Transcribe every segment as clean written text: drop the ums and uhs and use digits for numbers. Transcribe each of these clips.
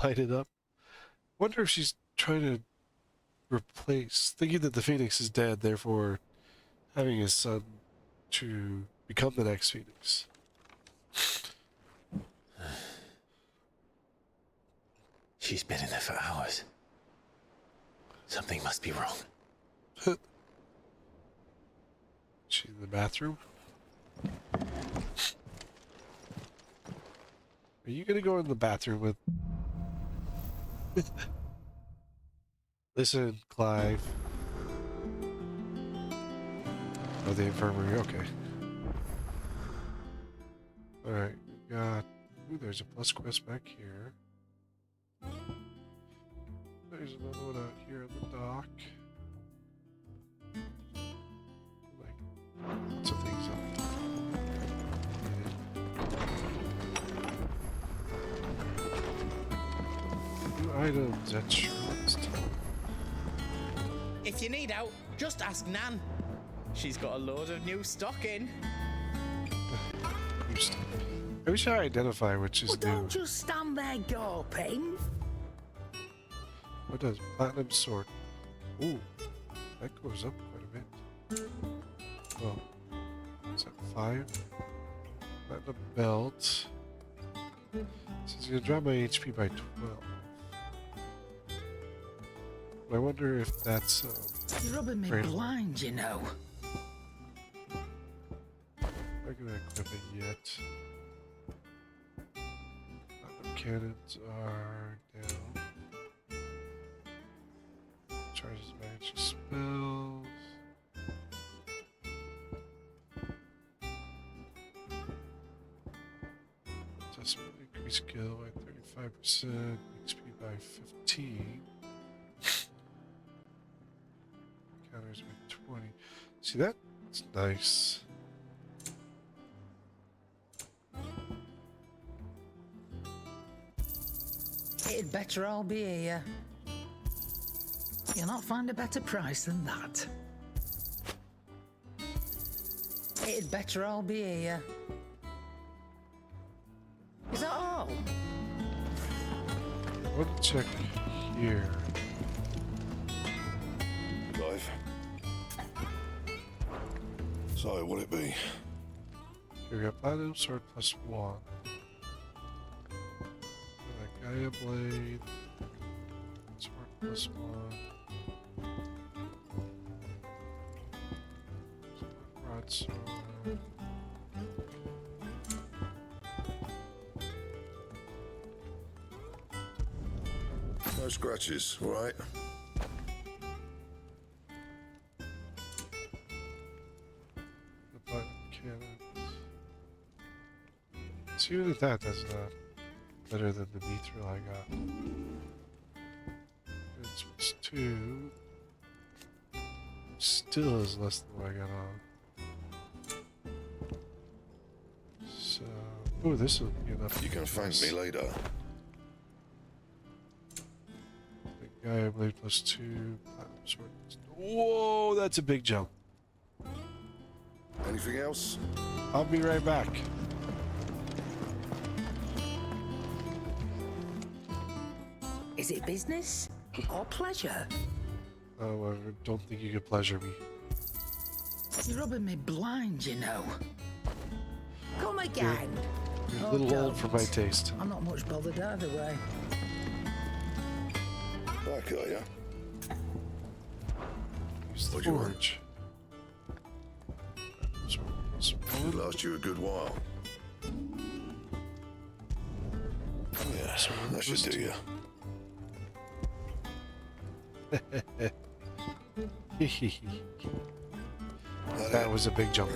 light it up. Wonder if she's trying to replace, thinking that the Phoenix is dead, therefore having his son to become the next Phoenix. She's been in there for hours. Something must be wrong. She's in the bathroom? Are you gonna go in the bathroom with... Listen, Clive. Oh, the infirmary, okay. Alright, we got... Ooh, there's a plus quest back here. There's another one out here on the dock. Like, lots of things on the dock. New items at Sherman's Town. If you need out, just ask Nan. She's got a load of new stock in. New stuff. I wish I identify which is Well, new. don't just stand there gawping. What does platinum sword? Ooh, that goes up quite a bit. Well, is that 5? Platinum belt. So it's gonna drop my HP by 12. But I wonder if that's You're rubbing me Great. blind, you know. I'm not gonna equip it yet. Platinum cannons are down. Charges magic spells. Adjustment increase skill by 35%, XP by 15. Counters by 20. See, that's nice. It'd better all be here. You'll not find a better price than that. It'd better all be here. Is that all? I want to check here. Clive. So, what'll it be? Here we got platinum sword plus 1. And a Gaia blade. Sword plus 1. Broadsword. No scratches, all right? The button cannons. See, even at that's not better than the mithril I got. It's 2. Still is less than what I got on. So, oh, this will be enough. You can thank me later. The Gaia blade plus 2. Platinum sword. Whoa, that's a big jump. Anything else? I'll be right back. Is it business or pleasure? Oh, I don't think you could pleasure me. You're rubbing me blind, you know. Come again. You're a Oh, little old for my don't. taste. I'm not much bothered either way. Back, are ya? Use the What do you want? forge. Sword plus Should 1. last you a good while. Yeah, that should do you. That was a big jump.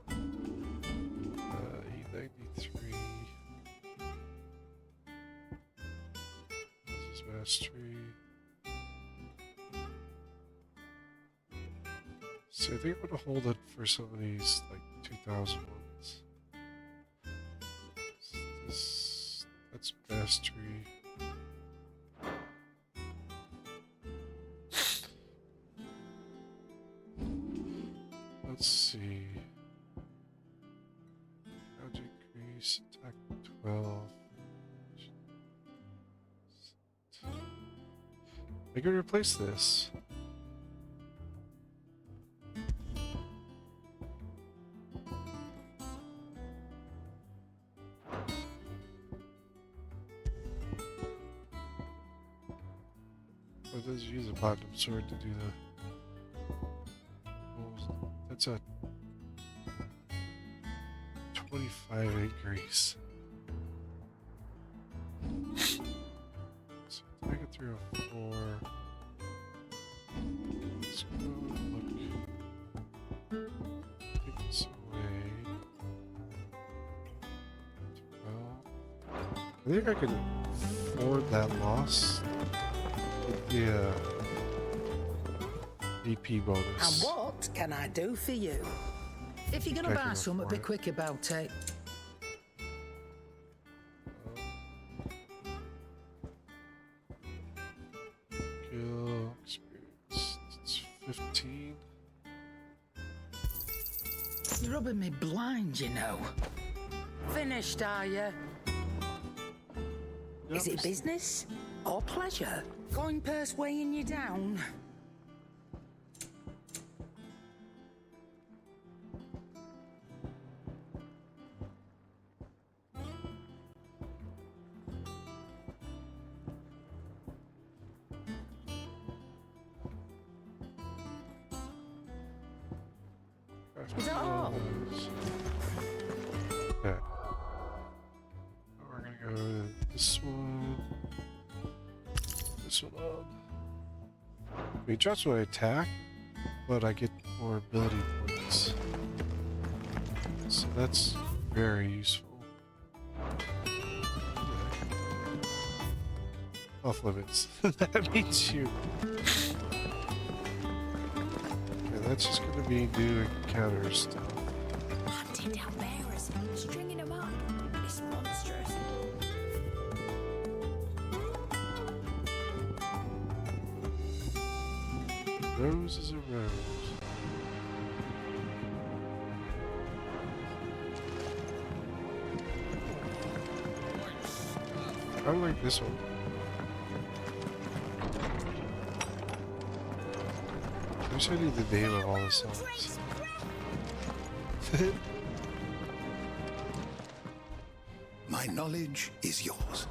E93. This is mastery. So I think I'm gonna hold it for some of these like 2000 ones. That's mastery. Let's see. Damage increase, attack 12. I can replace this. Oh, it does use a platinum sword to do the rolls. That's a 25 increase. So take it through a 4. Let's go look. Take this away. 12. I think I can afford that loss with the AP bonus. And what can I do for you? If you're gonna I can buy some, afford be it. quick about it. Skill experience. It's 15. You're rubbing me blind, you know. Finished, are you? Is it business or pleasure? Coin purse weighing you down? Is that all? Yeah. We're gonna go to this one. This one up. I mean, drops my attack, but I get more ability points. So that's very useful. Off limits. That means you. Okay, that's just gonna be new encounter stuff. Hunting down bearers, stringing them up. It's monstrous. Rose is a rose. I like this one. I wish I knew the name of all the songs. My knowledge is yours.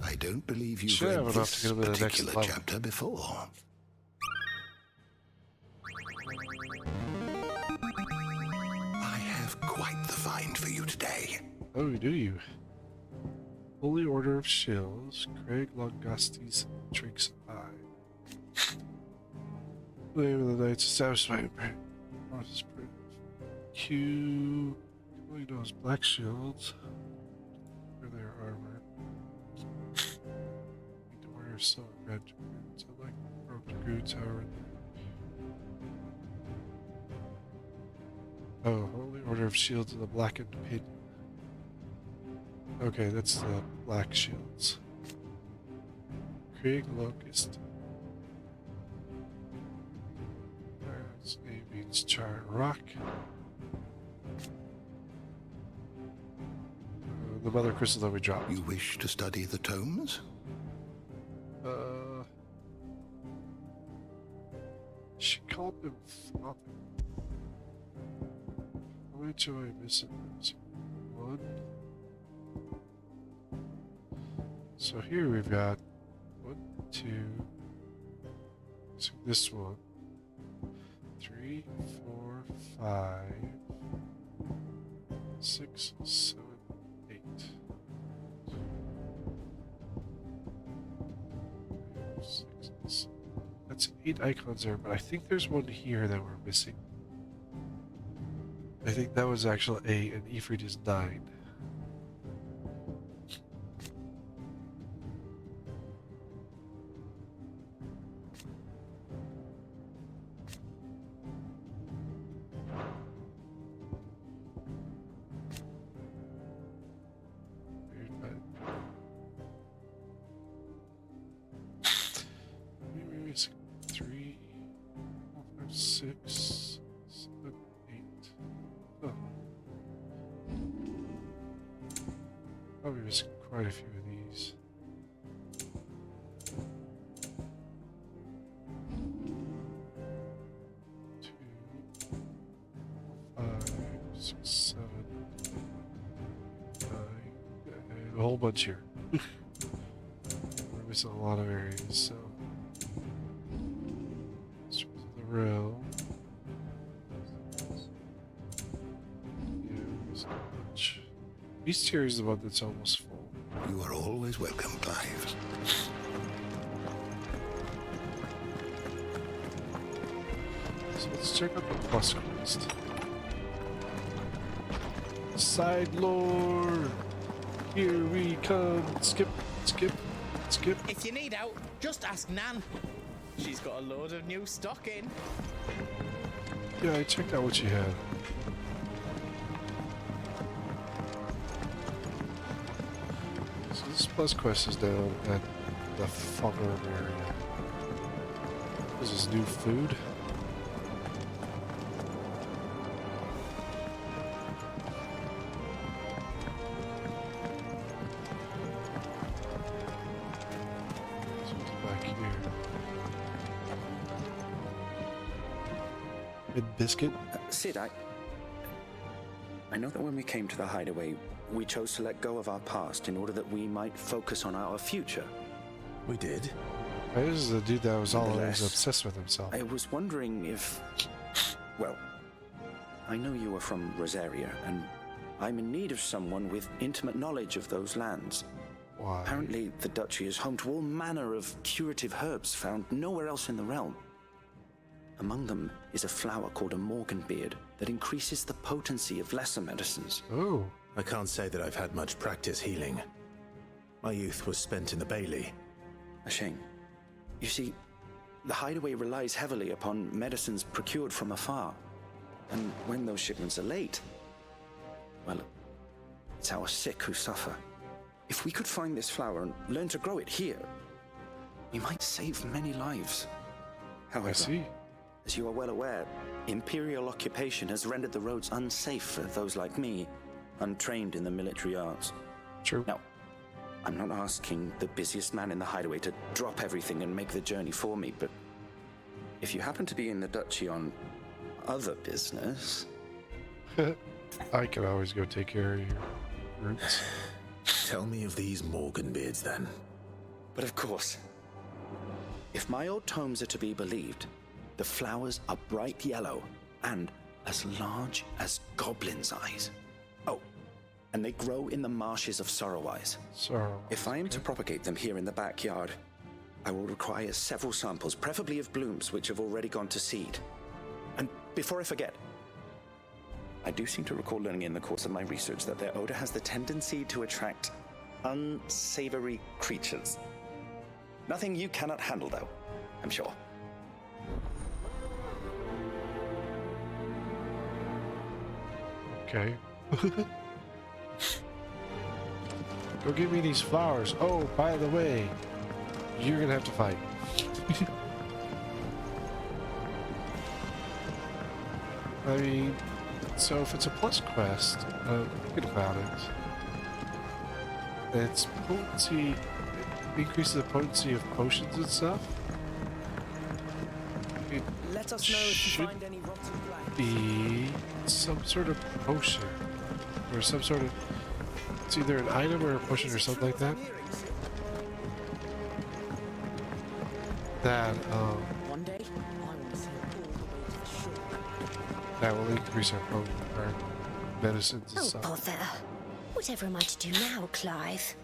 I don't believe you've Should have read enough to this get him to the next particular level. chapter before. I have quite the find for you today. Oh, do you? Holy Order of Shills, Craig Longasti's Trick's Eye. Name of the Knights established by Q. Only knows black shields for their armor. Need to wear some red dragoons. I like rope dragoons, however. Oh, Holy Order of Shields in the Blackened Pit. Okay, that's the black shields. Craig Locust. His name means charred rock. The mother crystal that we dropped. You wish to study the tomes? She called them father. How much am I missing? One. So here we've got 1, 2. So this one. 3, 4, 5, 6, 7, 8. 6, 7. That's 8 icons there, but I think there's one here that we're missing. I think that was actually 8, and Ifrit is 9. Maybe it's 3, 4, 5, 6, 7, 8. Oh. Probably missing quite a few of these. a whole bunch here. We're missing a lot of areas, so. Let's try the rail. Yeah, there's not much. East tier is the one that's almost full. You are always welcome, Clive. So let's check out the plus quest. Side lord! Here we come! Skip, skip, skip. If you need out, just ask Nan. She's got a load of new stock in. Yeah, I checked out what she had. So this plus quest is down at the farm area. This is new food. So it's back here. Mid biscuit. Sid, I know that when we came to the hideaway, we chose to let go of our past in order that we might focus on our future. We did. This is the dude that was always Nonetheless, obsessed with himself. I was wondering if... Well, I know you are from Rosaria, and I'm in need of someone with intimate knowledge of those lands. Why? Apparently, the duchy is home to all manner of curative herbs found nowhere else in the realm. Among them is a flower called a morganbeard that increases the potency of lesser medicines. Oh. I can't say that I've had much practice healing. My youth was spent in the Bailey. A shame. You see, the hideaway relies heavily upon medicines procured from afar. And when those shipments are late, well, it's our sick who suffer. If we could find this flower and learn to grow it here, we might save many lives. However, I see. as you are well aware, Imperial occupation has rendered the roads unsafe for those like me, untrained in the military arts. True. Now, I'm not asking the busiest man in the hideaway to drop everything and make the journey for me, but if you happen to be in the duchy on other business... I can always go take care of your roots. Tell me of these morganbeards then. But of course, if my old tomes are to be believed, the flowers are bright yellow and as large as goblins' eyes. Oh, and they grow in the marshes of Sorrowwise. Sorrow. If I am to propagate them here in the backyard, I will require several samples, preferably of blooms which have already gone to seed. And before I forget, I do seem to recall learning in the course of my research that their odor has the tendency to attract unsavory creatures. Nothing you cannot handle, though, I'm sure. Okay. Go give me these flowers. Oh, by the way, you're gonna have to fight. I mean, so if it's a plus quest, thinking about it, its potency increases the potency of potions and stuff. It Let us know if you should find any rotten plants. be some sort of potion or some sort of, it's either an item or a potion or something like that. That One day, I will sail all the way to the shore. that will increase our potent our medicines and Oh, stuff. bother. Whatever am I to do now, Clive?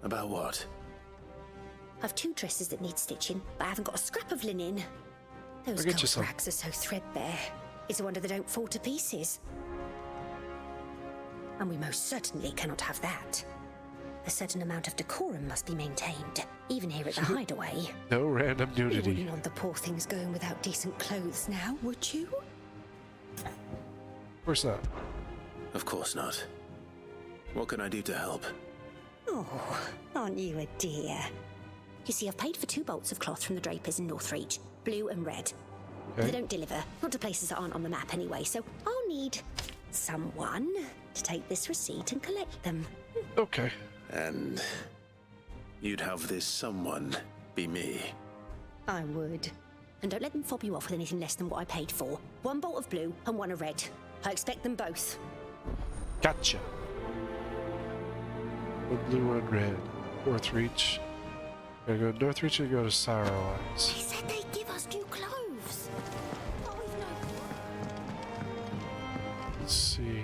About what? I've 2 dresses that need stitching, but I haven't got a scrap of linen. Those I'll get you gold some. rags are so threadbare. It's a wonder they don't fall to pieces. And we most certainly cannot have that. A certain amount of decorum must be maintained, even here at the hideaway. No random You nudity. wouldn't want the poor things going without decent clothes now, would you? Of course not. Of course not. What can I do to help? Oh, aren't you a dear? You see, I've paid for 2 bolts of cloth from the drapers in Northreach, blue and red. Okay. They don't deliver, not to places that aren't on the map anyway, so I'll need someone to take this receipt and collect them. Okay. And you'd have this someone be me. I would. And don't let them fob you off with anything less than what I paid for. 1 bolt of blue and 1 of red. I expect them both. Gotcha. One blue, one red. North Reach. Gotta go North Reach and go to Sorrow Eyes. He said they'd give us new clothes. Oh, we've no. Let's see.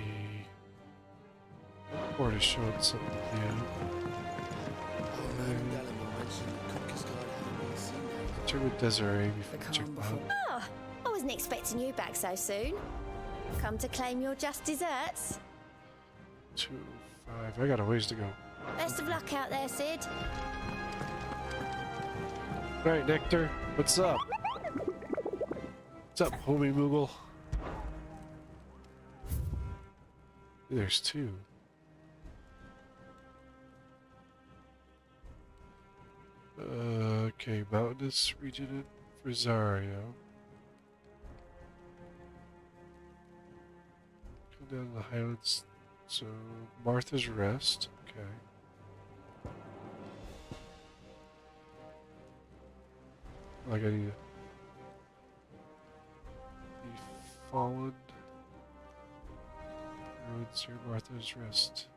Port is showing something new. Turbid Desiree before we check that out. Oh, I wasn't expecting you back so soon. Come to claim your just desserts. 2, 5. I got a ways to go. Best of luck out there, Sid. Alright, Nectar, what's up? What's up, homie Moogle? There's 2. Okay, mountainous region in Rosario. Come down to the highlands. So, Martha's Rest. Okay. Like I need the fallen ruins here, Martha's Rest.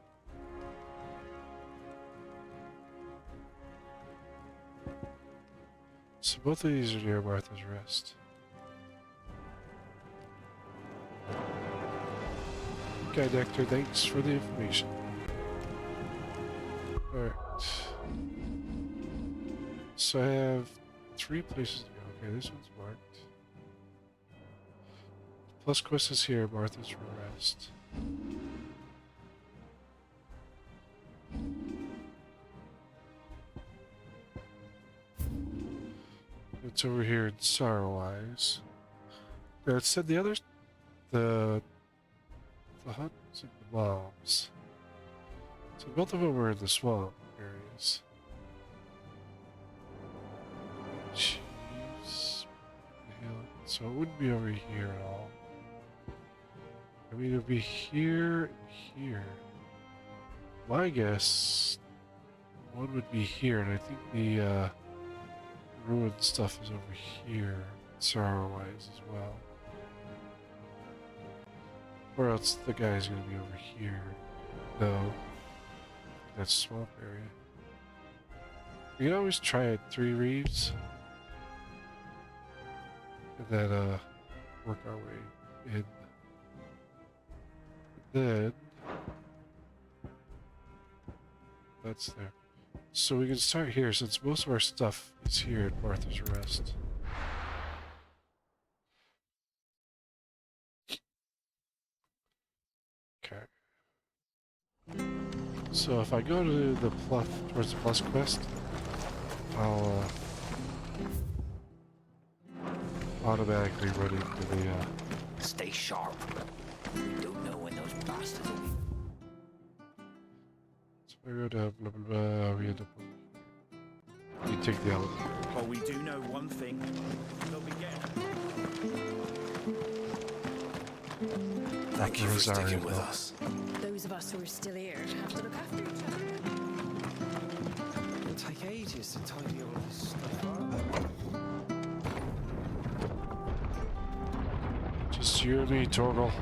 So both of these are near Martha's Rest. Okay, Nectar, thanks for the information. Alright. So I have 3 places to go. Okay, this one's marked. Plus quest is here, Martha's Rest. It's over here in Sorrow Eyes. Now it said the others, the huts and the mobs. So both of them were in the swamp areas. Jeez. So it wouldn't be over here at all. I mean, it would be here and here. My guess, one would be here, and I think the ruined stuff is over here, Sorrow-wise as well. Or else the guy's gonna be over here. No. That's swamp area. You can always try it 3 reefs. And then work our way in. Then that's there. So we can start here since most of our stuff is here at Martha's Rest. Okay. So if I go to the plus towards the plus quest, I'll automatically run into the Stay sharp. You don't know when those bastards will be. so I go down blah blah blah, we end up you take the elevator. Well, we do know one thing. They'll be getting. Thank you for Rosario sticking with Hill. us. Those of us who are still here have to look after each other. It'll take ages to tidy all this stuff up. Just you and me, Torgal.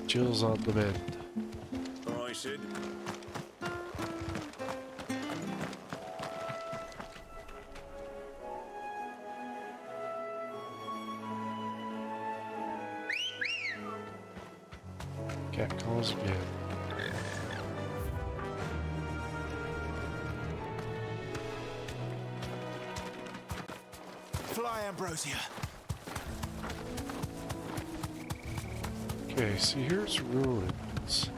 Jill's on the mend. All right, Sid. Cat calls again. Fly, Ambrosia. Okay, see here's ruins.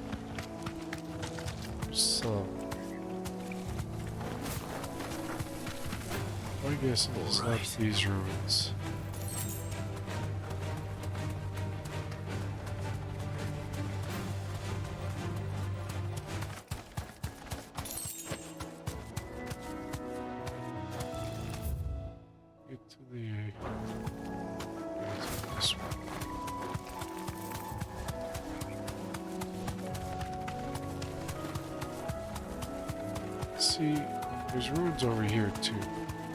Some. I guess it's not these ruins. Get to the this one. See, there's ruins over here too.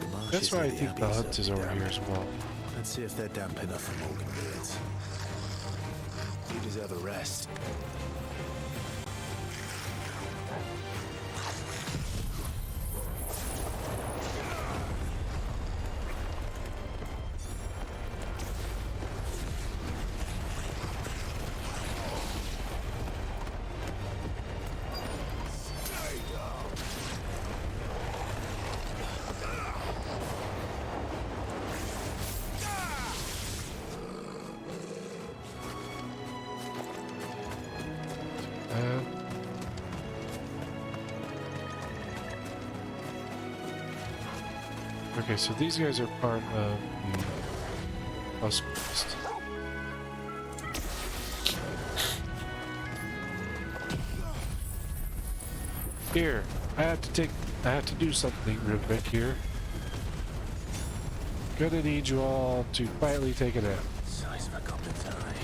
The marsh That's is why I near the think the Abbey, hut so is over down. here as well. Let's see if they're damp enough for Morgan beards. deserve a rest. Okay, so these guys are part of the house quest. Here, I have to do something real quick here. Gonna need you all to quietly take a nap. Size of a goblin's eye.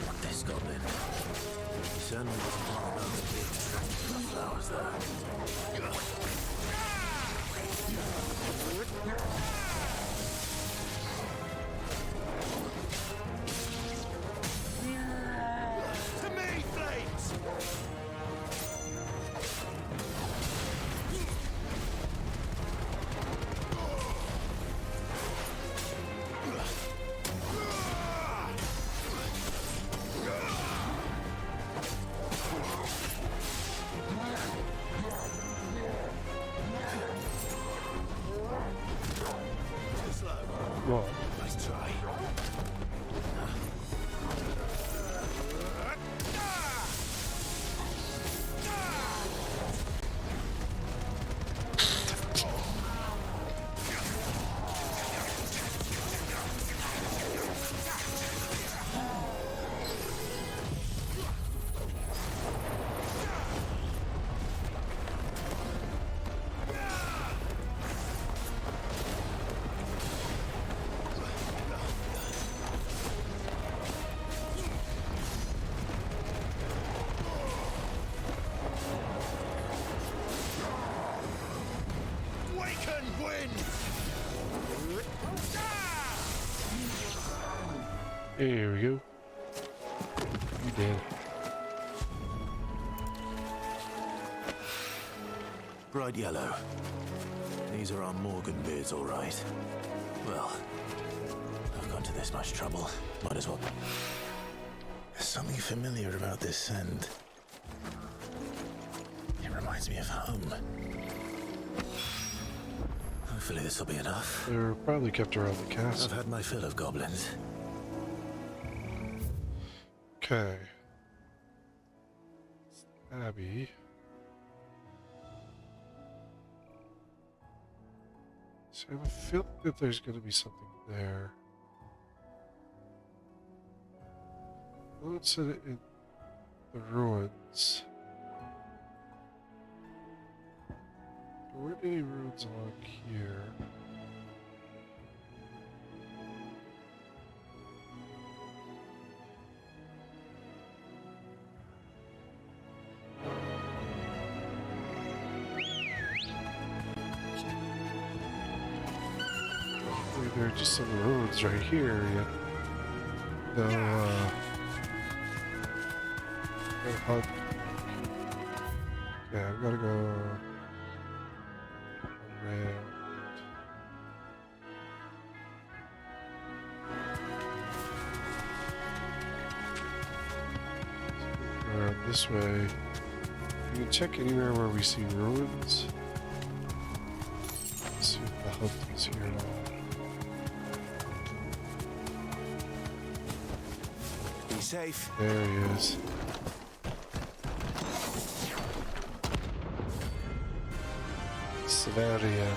Not this goblin. He certainly wasn't talking about the big attractive flowers there. To me, flames! Whoa. Nice try. Waken wind! Here we go. You did. Bright yellow. These are our Morgan beards, all right. Well, I've gone to this much trouble. Might as well. There's something familiar about this scent. It reminds me of home. Hopefully this will be enough. They're probably kept around the I've castle. had my fill of goblins. Okay. Abby. So I have a feeling that there's going to be something there. Let's set it in the ruins. There weren't any ruins along here. There are just some roads right here. No, no hut. Yeah, I've got to go around. Around this way. You can check anywhere where we see ruins. Let's see if the hut is here at all. Be safe. There he is. Severia.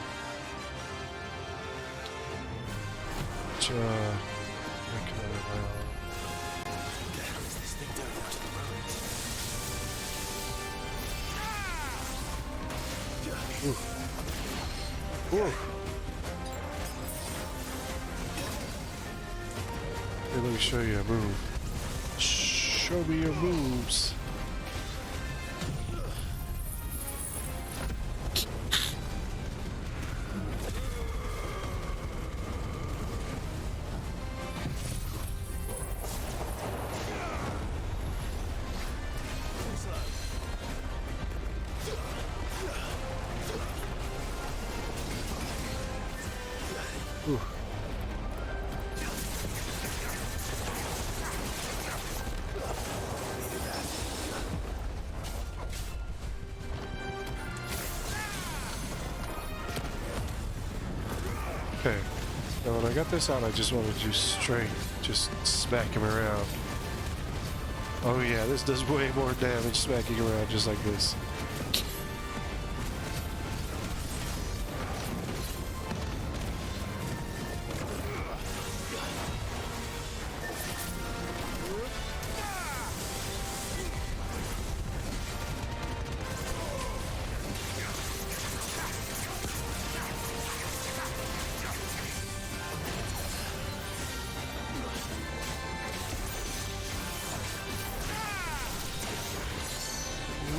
Ooh. Hey, let me show you a move. Show me your moves. Okay. So when I got this out, I just wanted to straight, just smack him around. Oh yeah, this does way more damage smacking around just like this.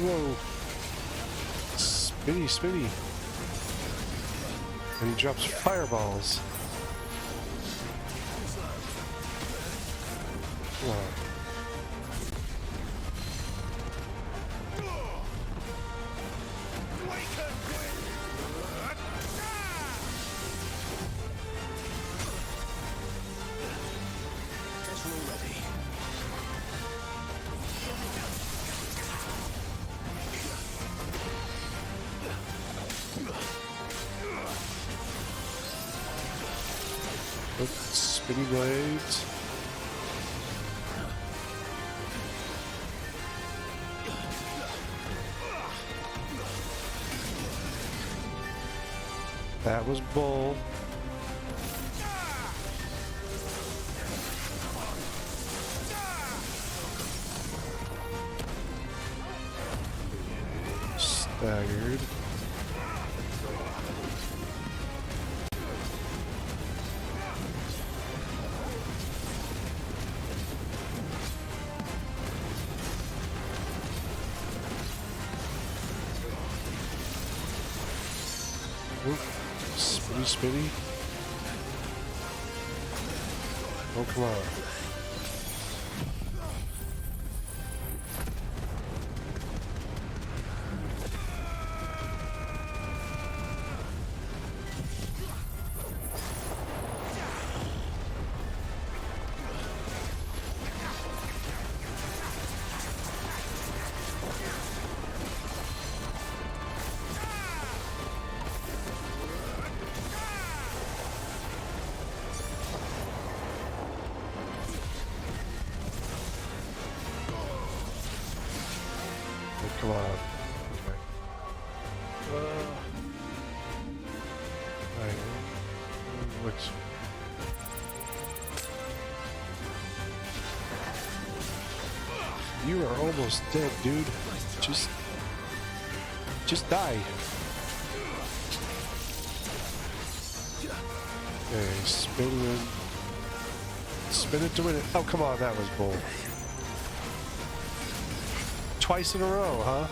Whoa. Spinny, spinny. And he drops fireballs. Wow. Spinny blades. That was bull. Staggered. Spinny, spinny. Oh, come on. Come on. Okay. Alright. Looks. You are almost dead, dude. Just die. Okay, spin it to win it. Oh, come on, that was bull. Twice in a row, huh?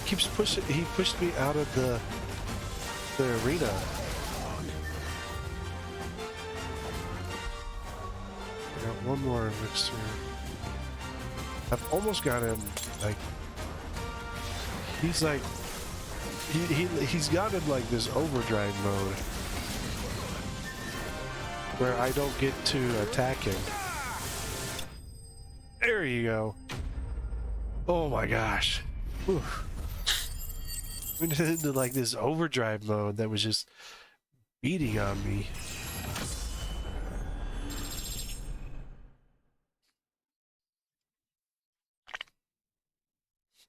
Keeps pushing. He pushed me out of the arena. I got one more mixer. I've almost got him. Like he's got him like this overdrive mode where I don't get to attack him. There you go. Oh my gosh. Whew. Went into like this overdrive mode that was just beating on me.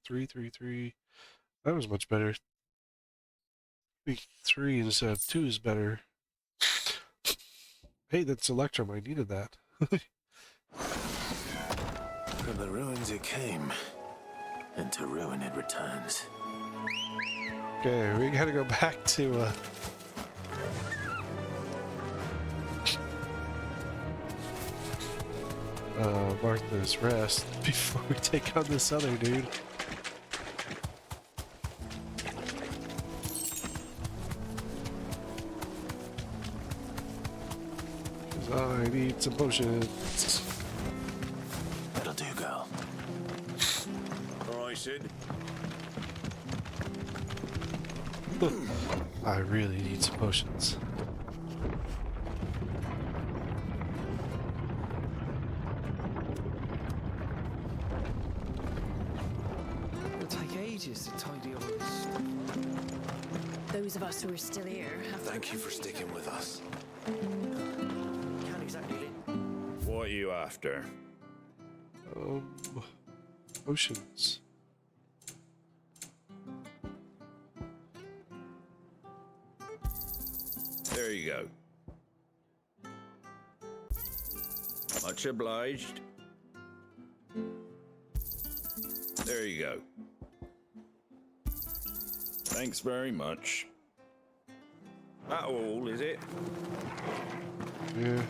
Three. That was much better. I think 3 instead of 2 is better. Hey, that's Electrum. I needed that. From the ruins it came, and to ruin it returns. Okay, we gotta go back to Martha's Rest before we take on this other dude. 'Cause I need some potions. That'll do, girl. All right, Sid. I really need some potions. It'll take ages to tidy all this stuff. Those of us who are still here have to... Thank you for sticking with us. Can't exactly live. What are you after? Oceans. There you go. Much obliged. There you go. Thanks very much. That all, is it? Yeah.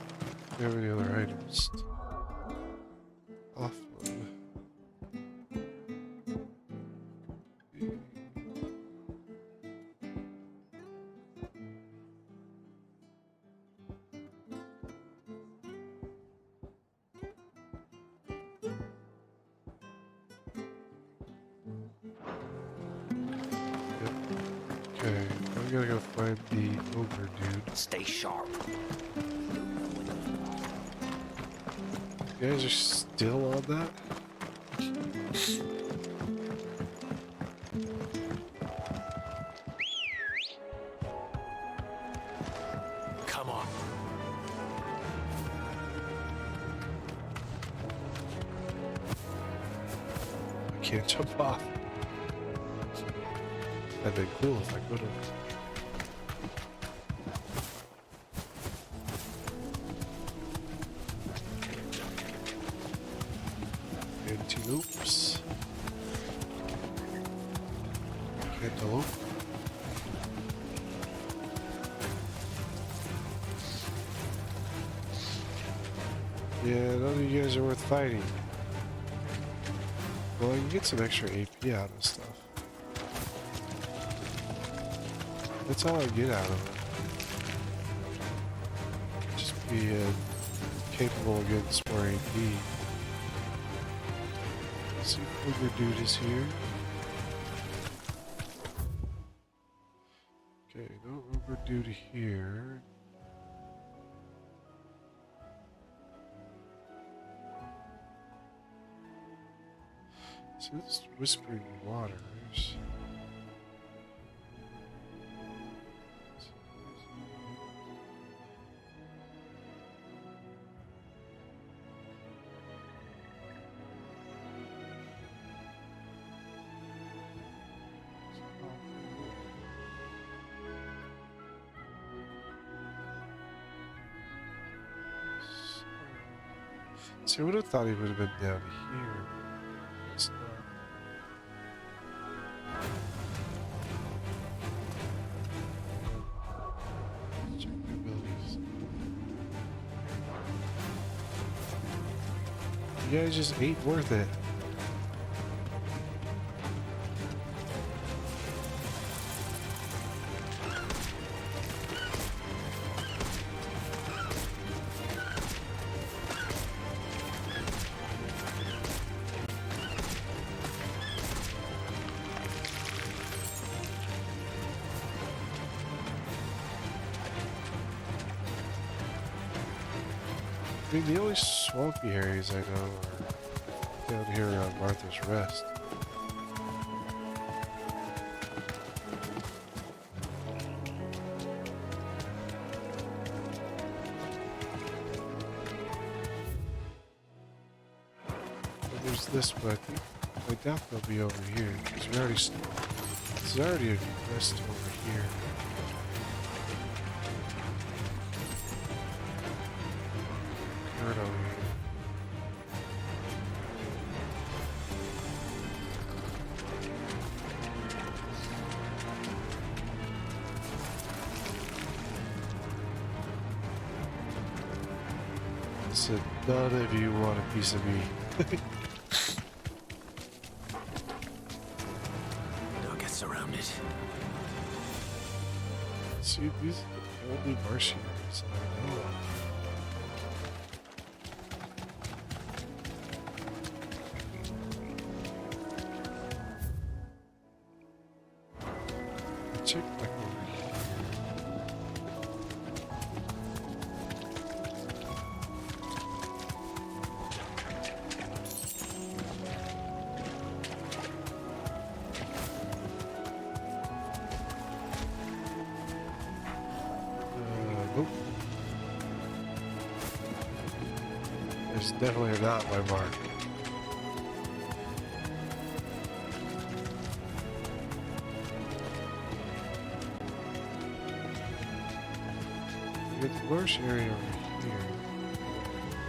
Do you have any other items? Offload. Okay, I'm gonna go find the ogre dude. Stay sharp. You guys are still on that? Come on. I can't jump off. That'd been cool if I could have. Antelopes. Cantaloupe. Yeah, none of you guys are worth fighting. Well, I can get some extra AP out of stuff. That's all I get out of it. Just be capable against more AP. Let's see if Ogre Dude is here. Okay, no Ogre Dude here. So this is Whispering Waters. See, I would have thought he would have been down here. It's not. Check the abilities. You guys just ain't worth it. I mean, the only swampy areas I know are down here around Martha's Rest. And there's this, but I doubt they'll be over here because there's already a rest over here. Over here. Said none of you want a piece of me. Don't get surrounded. See, these are the only mercenaries that I know of. Check back over here. is definitely not my mark. We get the marsh area over here.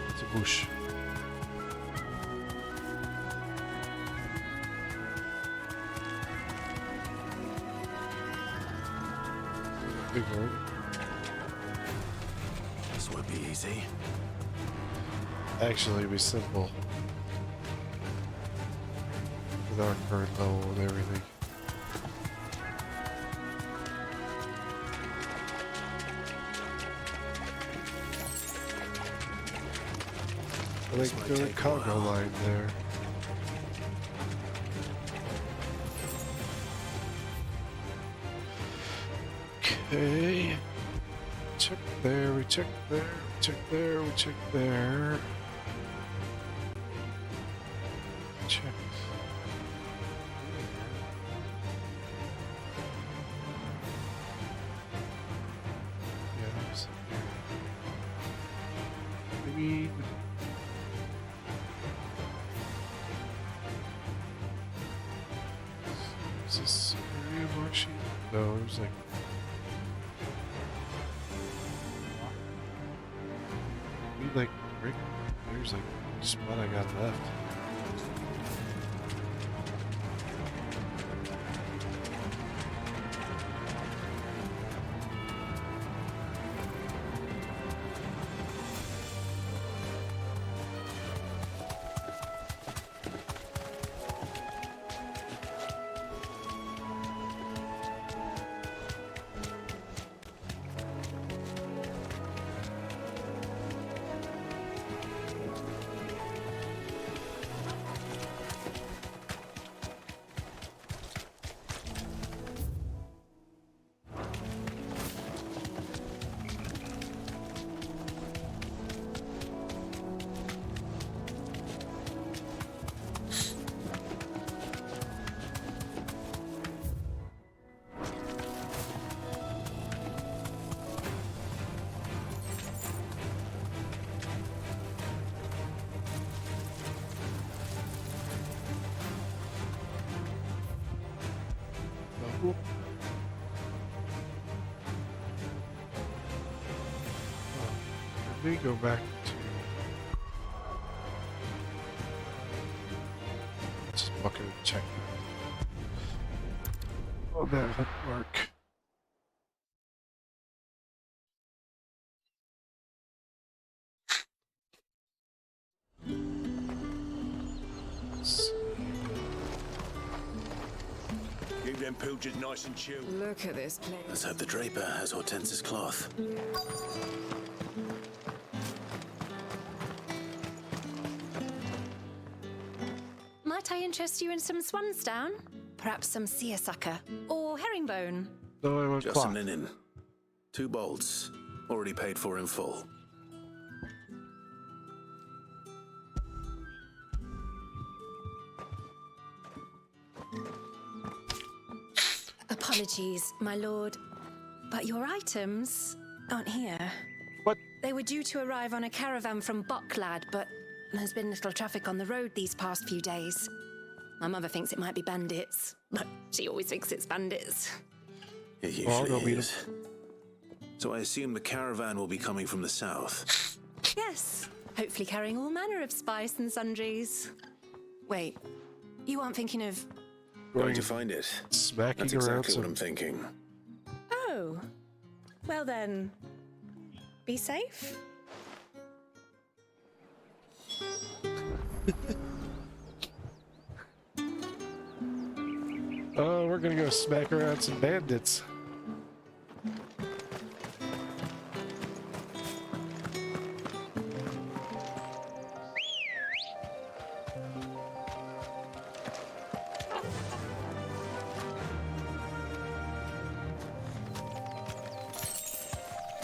It's a bush. Big one. This would be easy. Actually, it'd be simple. With our current level and everything. I think there's a cargo line there. Okay. Check there, we check there, we check there, we check there. Check. Yes. Maybe. Is this area marshy? No, it was like. Like right there's like a spot I got left. Let me go back to just bucket and check that. Oh, that would work. Keep them pilchers nice and chilled. Look at this place. Let's hope the Draper has Hortense's cloth. Might I interest you in some swansdown? Perhaps some seersucker or herringbone? No, I want Just cloth. some linen. 2 bolts. Already paid for in full. Apologies, my lord, but your items aren't here. What? They were due to arrive on a caravan from Bucklad, but there's been little traffic on the road these past few days. My mother thinks it might be bandits, but she always thinks it's bandits. It Well, I'll go usually meet is. So I assume the caravan will be coming from the south. Yes, hopefully carrying all manner of spice and sundries. Wait, you aren't thinking of... Going to find it. Smacking That's around exactly some... what I'm thinking. Oh, well then, be safe. Oh, we're gonna go smack around some bandits.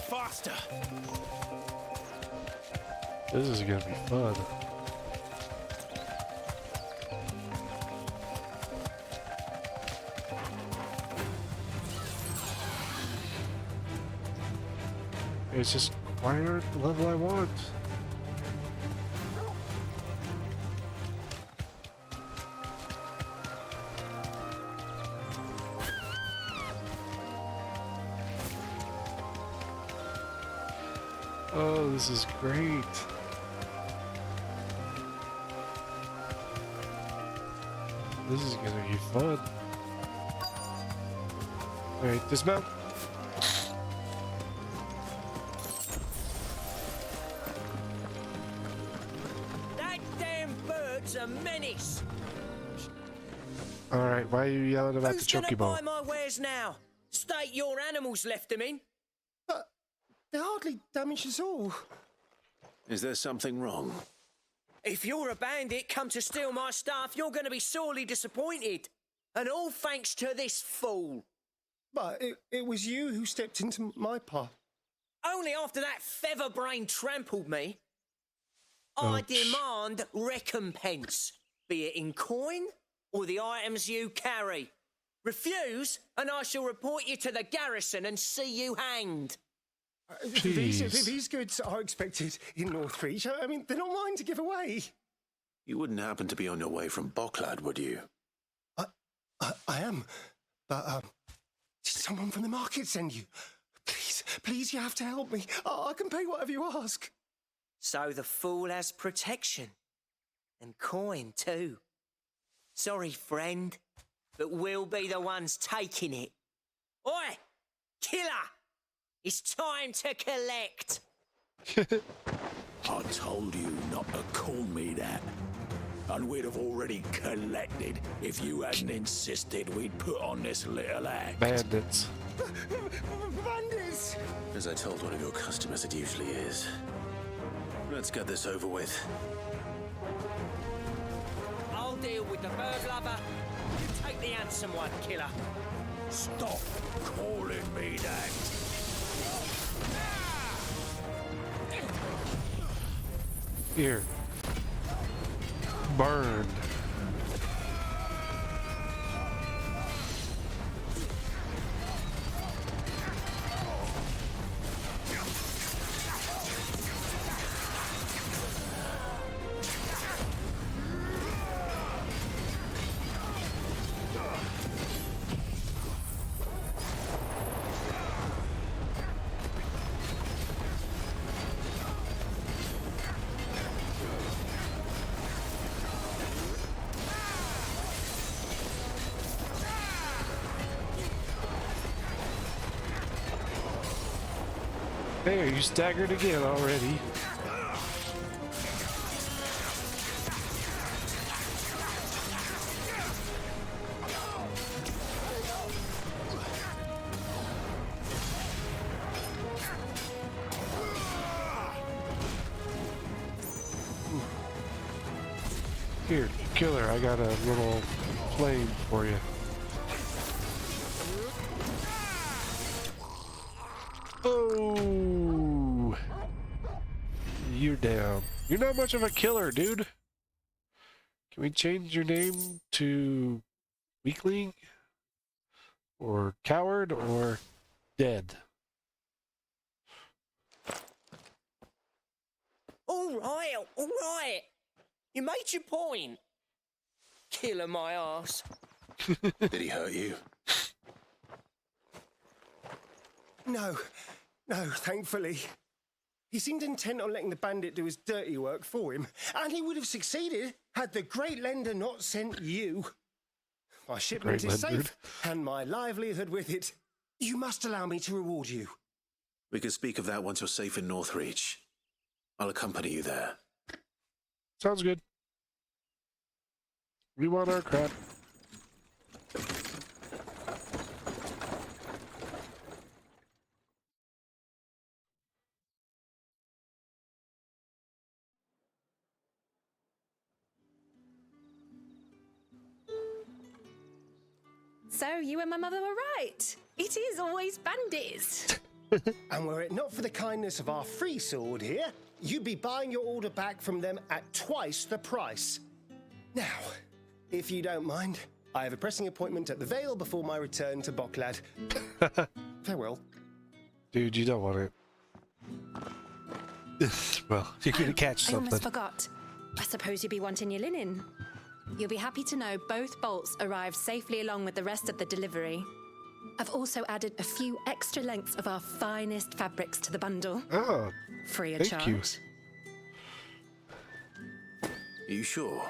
Faster! This is gonna be fun. It's just quite the level I want. Oh, this is great. This is gonna be fun. Alright, dismount. That damn bird's a menace. Alright, why are you yelling about Who's the gonna chocobo? buy my wares now? State your animals left them in. But they hardly damaged us all. Is there something wrong? If you're a bandit come to steal my stuff, you're going to be sorely disappointed. And all thanks to this fool. But it was you who stepped into my path. Only after that feather-brain trampled me. I demand recompense, be it in coin or the items you carry. Refuse, and I shall report you to the garrison and see you hanged. These goods are expected in Northreach. I mean, they're not mine to give away. You wouldn't happen to be on your way from Bocklad, would you? I am. But, did someone from the market send you? Please, you have to help me. I can pay whatever you ask. So the fool has protection. And coin, too. Sorry, friend, but we'll be the ones taking it. Oi! Killer! It's time to collect! I told you not to call me that. And we'd have already collected if you hadn't insisted we'd put on this little act. Bandits. Bandits! As I told one of your customers, it usually is. Let's get this over with. I'll deal with the bird lover. You take the handsome one, killer. Stop calling me that. Here. Burned. There, you staggered again already. Here, killer, I got a little flame for you. Oh, you're down. You're not much of a killer, dude. Can we change your name to weakling or coward or dead? All right. You made your point. Killer my ass. Did he hurt you? No, thankfully. He seemed intent on letting the bandit do his dirty work for him, and he would have succeeded had the Great Lender not sent you. My shipment is safe, and my livelihood with it. You must allow me to reward you. We can speak of that once you're safe in Northreach. I'll accompany you there. Sounds good. We want our crap. So you and my mother were right. It is always bandits. And were it not for the kindness of our free sword here, you'd be buying your order back from them at twice the price. Now, if you don't mind, I have a pressing appointment at the Vale before my return to Bocklad. Farewell. Dude, you don't want it. Well, you're gonna catch I something. almost forgot. I suppose you'll be wanting your linen. You'll be happy to know both bolts arrived safely along with the rest of the delivery. I've also added a few extra lengths of our finest fabrics to the bundle. Oh, free of Thank charge. you. Are you sure?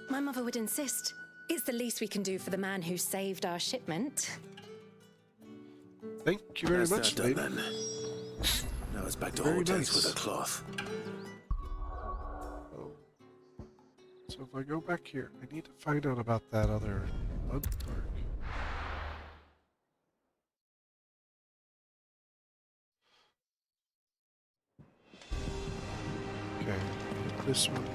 My mother would insist. It's the least we can do for the man who saved our shipment. Thank you very That's much, that lady. done, then. Now it's back to Very Hortense nice. with a cloth. Oh. So if I go back here, I need to find out about that other bug park. Okay, this one here.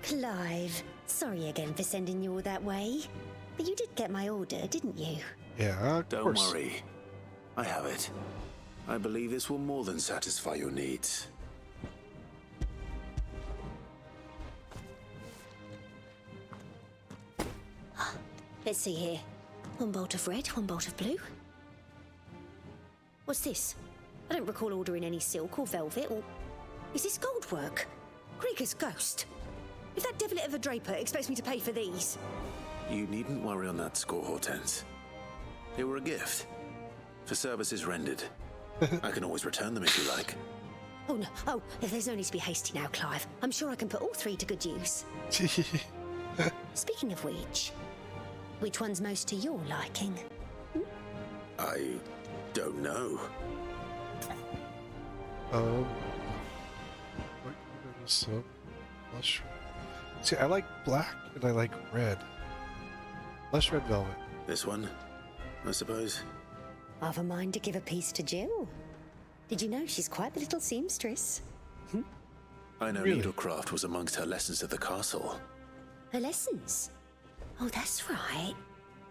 Clive, sorry again for sending you all that way. But you did get my order, didn't you? Yeah, of Don't course. worry. I have it. I believe this will more than satisfy your needs. Let's see here. One bolt of red, one bolt of blue. What's this? I don't recall ordering any silk or velvet or... Is this gold work? Krieger's ghost. If that devilet of a draper expects me to pay for these... You needn't worry on that score, Hortense. They were a gift. For services rendered. I can always return them if you like. Oh, no. Oh, there's no need to be hasty now, Clive. I'm sure I can put all three to good use. Speaking of which one's most to your liking? I don't know. What is so mushroom? See, I like black and I like red. Less red velvet. This one, I suppose. I've a mind to give a piece to Jill. Did you know she's quite the little seamstress? I know Really? needlecraft was amongst her lessons at the castle. Her lessons? Oh, that's right.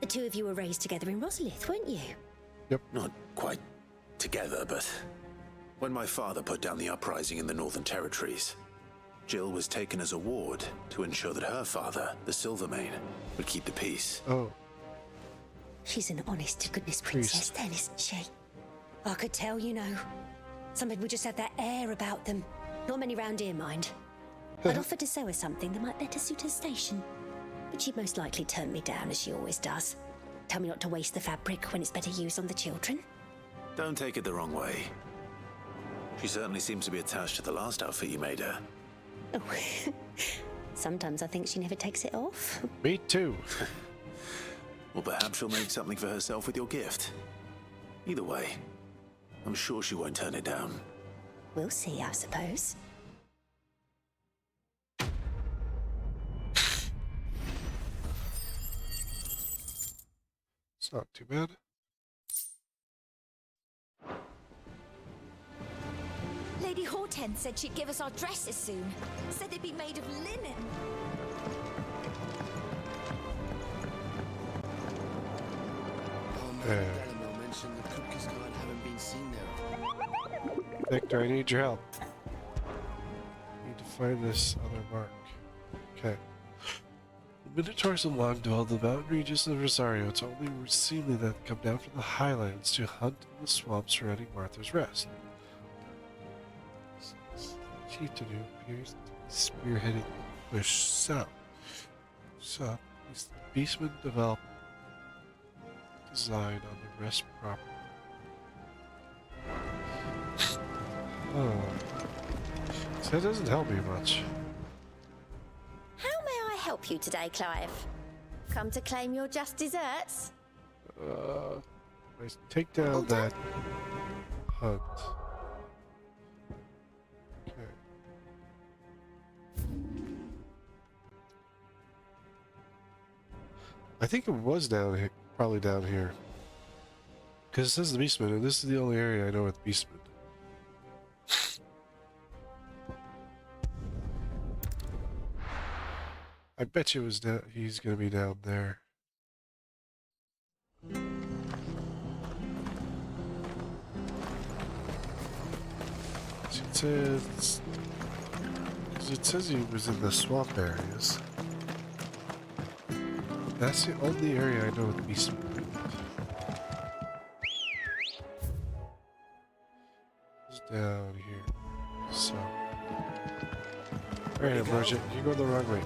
The two of you were raised together in Rosalith, weren't you? Yep. Not quite together, but when my father put down the uprising in the Northern Territories, Jill was taken as a ward to ensure that her father, the Silvermane, would keep the peace. Oh. She's an honest-to-goodness princess then, isn't she? I could tell, you know. Some people just have that air about them. Not many round here, mind. I'd offered to sew her something that might better suit her station. But she'd most likely turn me down, as she always does. Tell me not to waste the fabric when it's better used on the children. Don't take it the wrong way. She certainly seems to be attached to the last outfit you made her. Oh. Sometimes I think she never takes it off. Me too. Or perhaps she'll make something for herself with your gift. Either way, I'm sure she won't turn it down. We'll see, I suppose. It's not too bad. Lady Hortense said she'd give us our dresses soon. Said they'd be made of linen. Delamore mentioned the Kupka's guard haven't been seen there. Victor, I need your help. I need to find this other mark. Okay. The Minotaurs and Long dwell in the mountain regions of Rosario. It's only seemly that they come down from the highlands to hunt in the swamps surrounding Martha's Rest. Chieftain who appears to be spearheading the push south. So, these beastmen develop design on the rest proper. Oh. So that doesn't help me much. How may I help you today, Clive? Come to claim your just desserts? I take down that hunt. Okay. I think it was down here, probably down here. Because it says the Beastman, and this is the only area I know with Beastman. I bet you it was down, he's gonna be down there. It says he was in the swamp areas. That's the only area I know with Beastman. It's down here. So. Alright, Emergent, you're going the wrong way.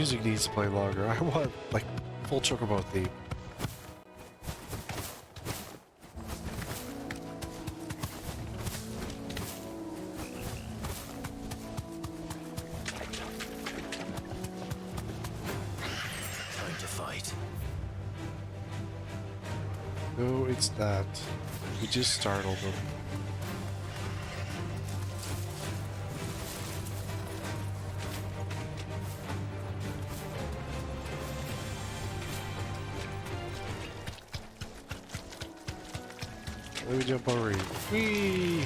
music needs to play longer. I want, like, full chocobo theme. Time to fight. No, it's that. We just startled them. Let me jump over here. Whee!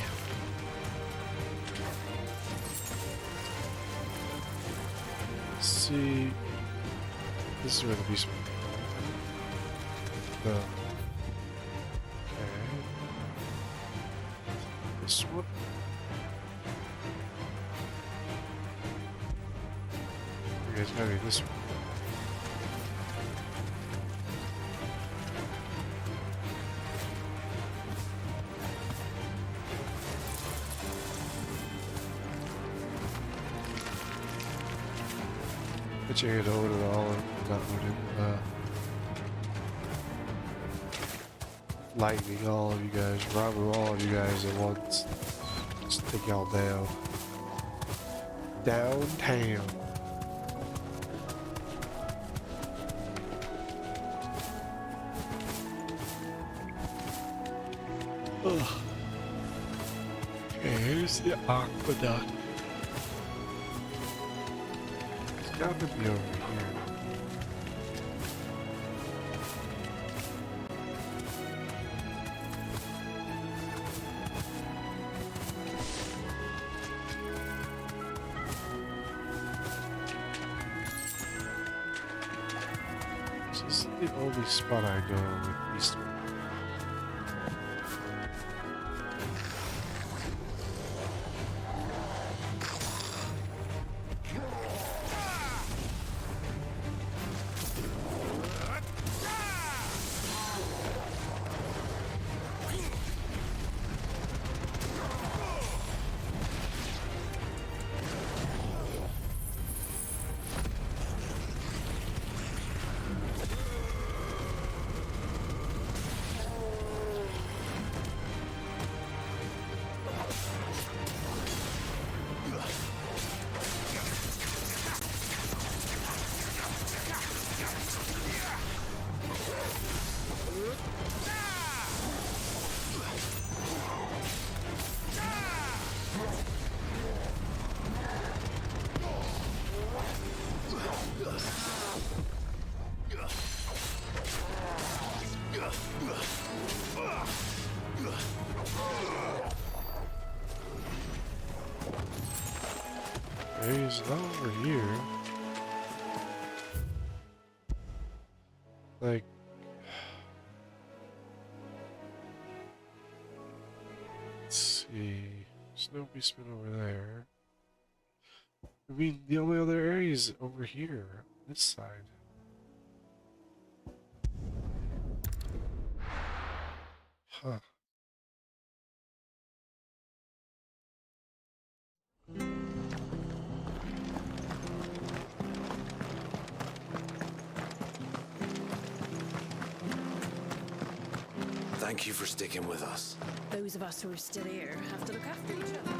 Let's see. This is where the beast. The. Okay. This one. You guys gotta be this one. But you had Odin all of not Odin, lightning all of you guys, robbing all of you guys at once. Just take y'all down. Downtown. Ugh. Okay, here's the aqueduct. It's got to be over here. This is the only spot I know with Eastern. He's over here. Like, let's see. There's no beastman over there. I mean, the only other area is over here, this side. Huh. Thank you for sticking with us. Those of us who are still here have to look after each other.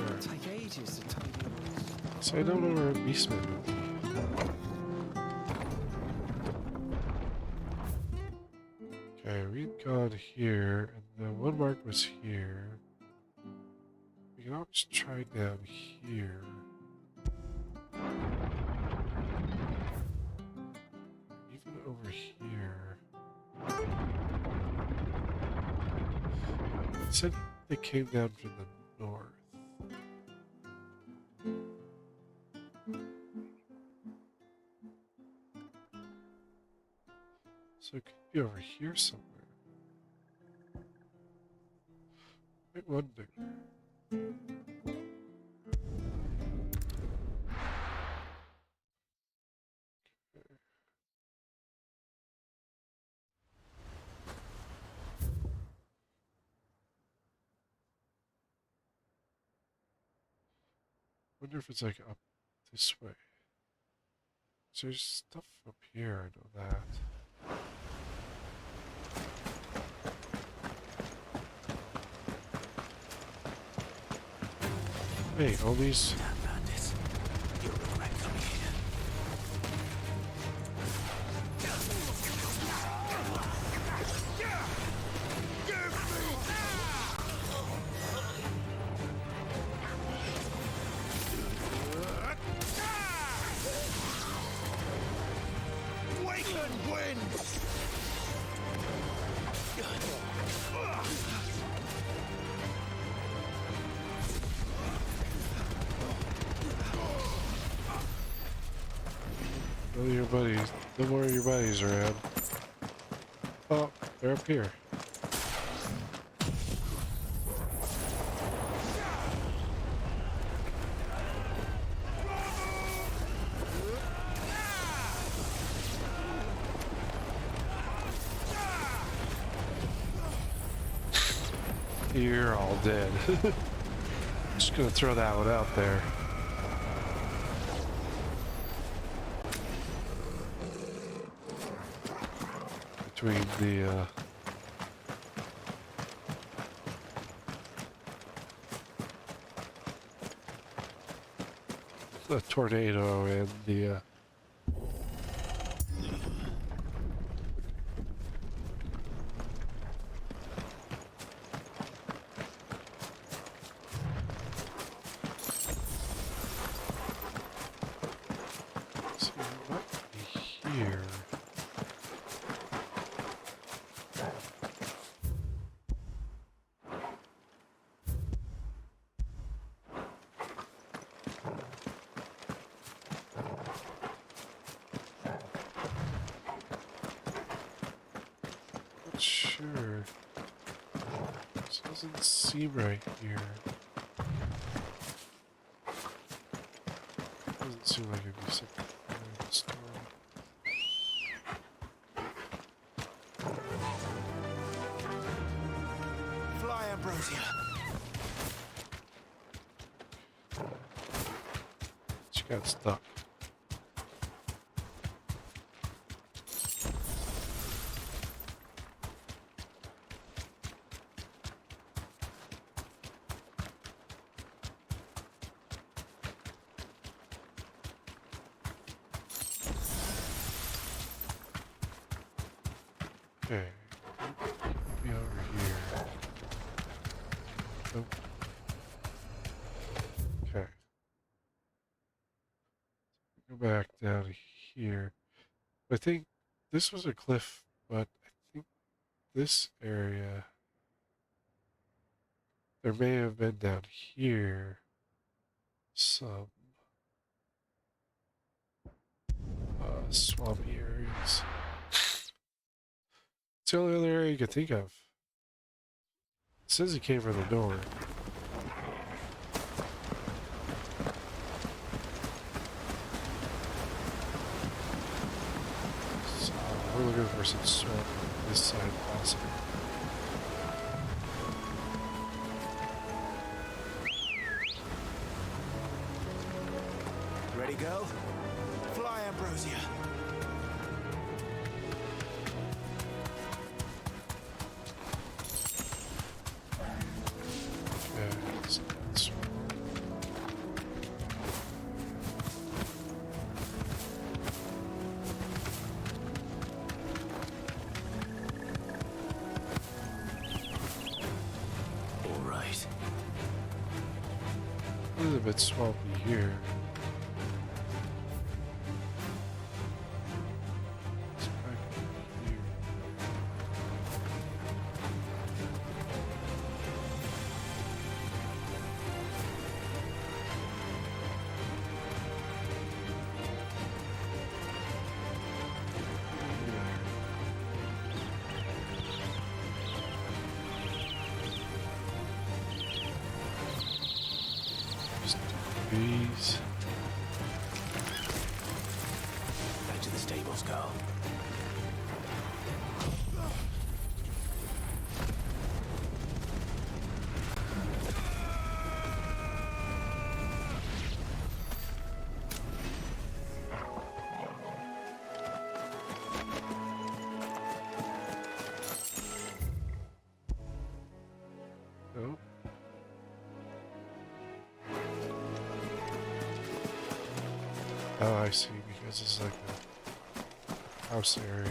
It'll take ages to tidy up. So I don't know where a beastman would be. Okay, we'd gone here, and then one mark was here. We can always try down here. Even over here. It said they came down from the north. So it could be over here somewhere. I wonder. Wonder if it's like up this way. There's stuff up here, I know that. Hey, homies. Bandits. You'll regret coming here. Wakeland wins! No, your buddies. No more of your buddies around. Oh, they're up here. You're all dead. Just gonna throw that one out there. Between the tornado and the so it might be here. Not sure. This doesn't seem right here. Doesn't seem like it'd be something in the story. Fly, Ambrosia. She got stuck. Okay, be over here. Nope. Okay. Go back down here. I think this was a cliff, but I think this area, there may have been down here some swampy areas. It's the only other area you could think of. It says he came from the door. So we're looking for some swamp on this side possibly. Ready, go? Fly, Ambrosia. Okay, so that's All right. a little bit swampy here. It's back over here. Just trees. Back to the stables, go. Oh, I see, because it's like a house area.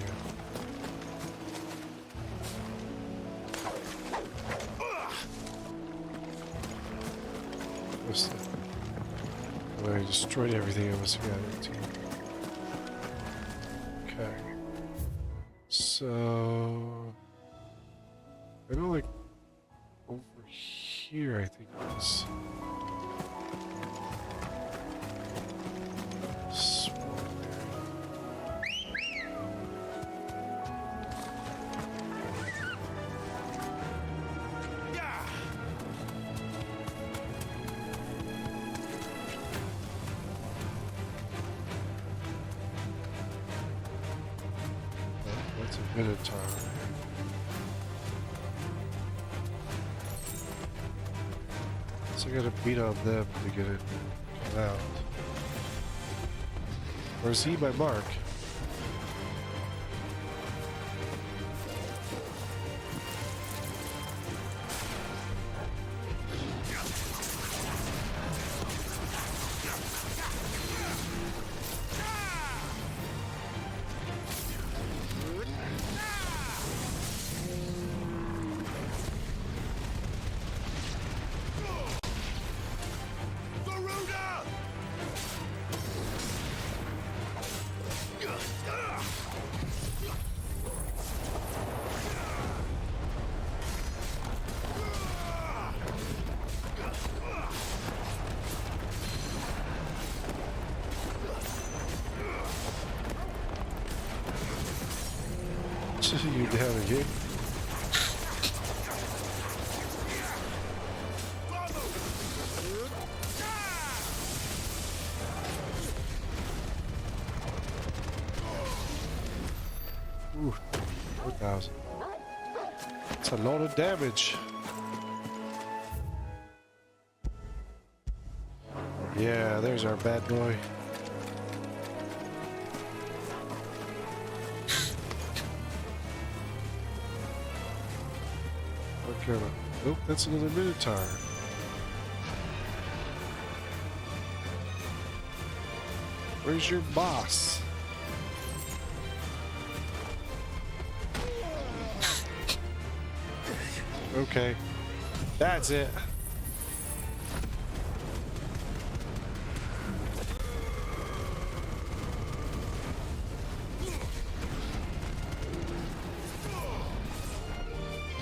Well, I destroyed everything I was gathering to. Okay. So I know, like, over here, I think it was. That's a Minotaur. So I gotta beat on them to get it out. Or is he my mark? You down again? Ooh, 4,000. That's a lot of damage. Yeah, there's our bad boy. Nope, that's another Minotaur. Where's your boss? Okay, that's it.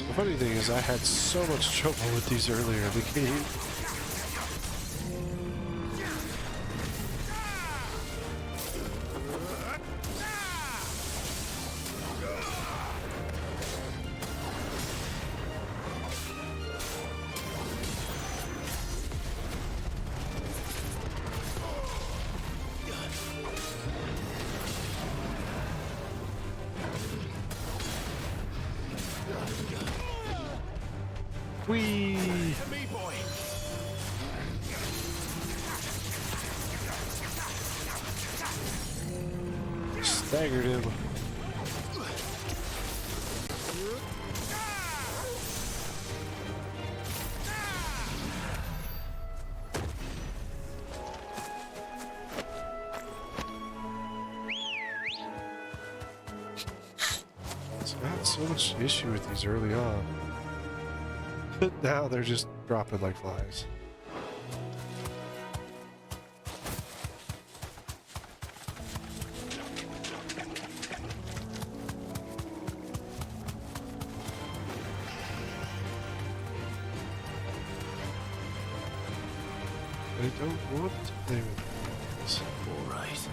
The funny thing is, I had so much trouble with these earlier in the game. Whee! Staggered him. I had so much issue with these early on. But now they're just dropping like flies. I don't want to play with these. Alright.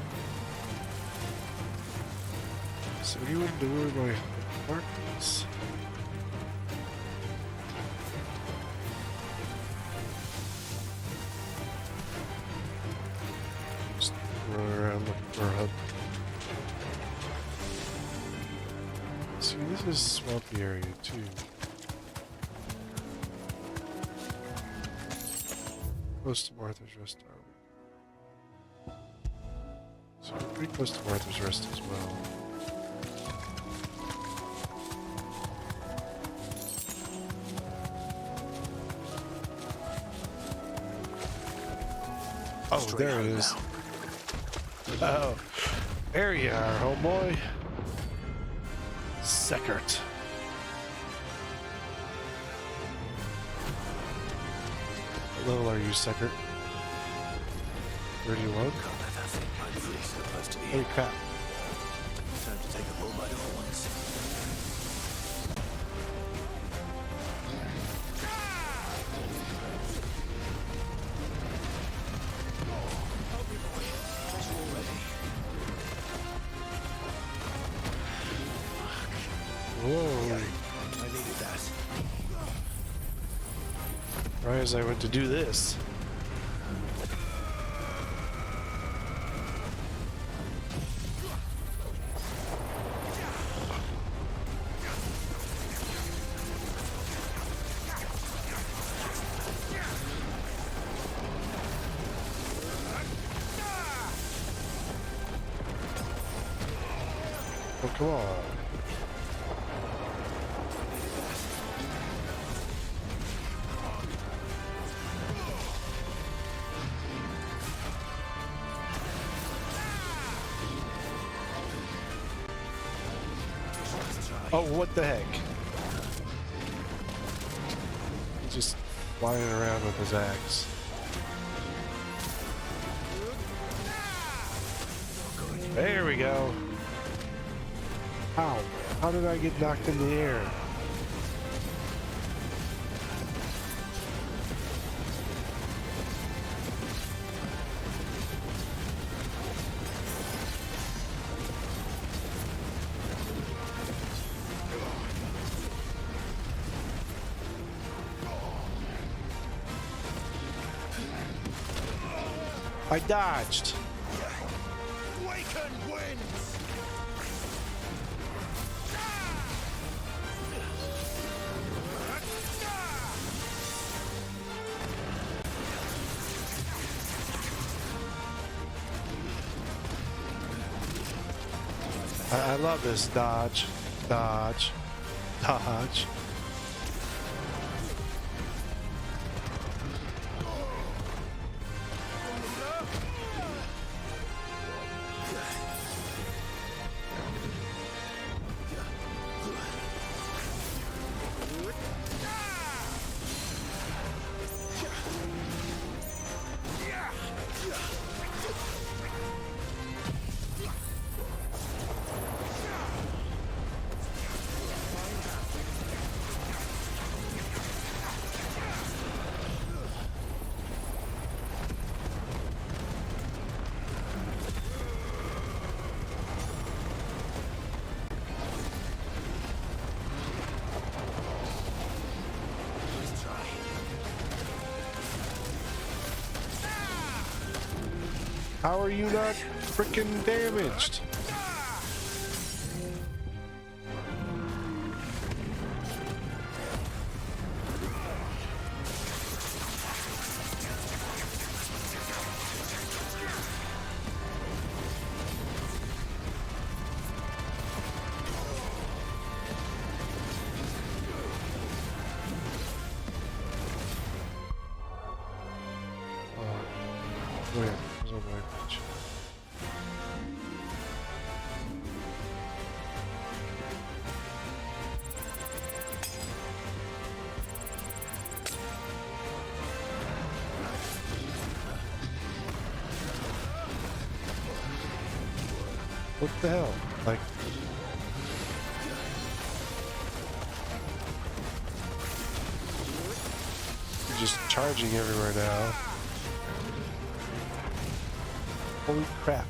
So anyone know where my mark is? Just run around looking for a hub. See, this is a swampy area too. Close to Martha's Rest, are we? So we're pretty close to Martha's Rest as well. Oh, there it is. Oh, there you are, homeboy. Second. What level are you, Second? 31? Holy crap. Time to take the bull by the horns. Whoa. I needed that. Right as I went to do this. Oh, come on. Oh, what the heck? He's just flying around with his axe. There we go. Ow. How did I get knocked in the air? I dodged. Waken winds! I love this dodge, dodge, dodge. How are you not freaking damaged? Where? There's no language. What the hell? Like... You're just charging everywhere now. Holy crap.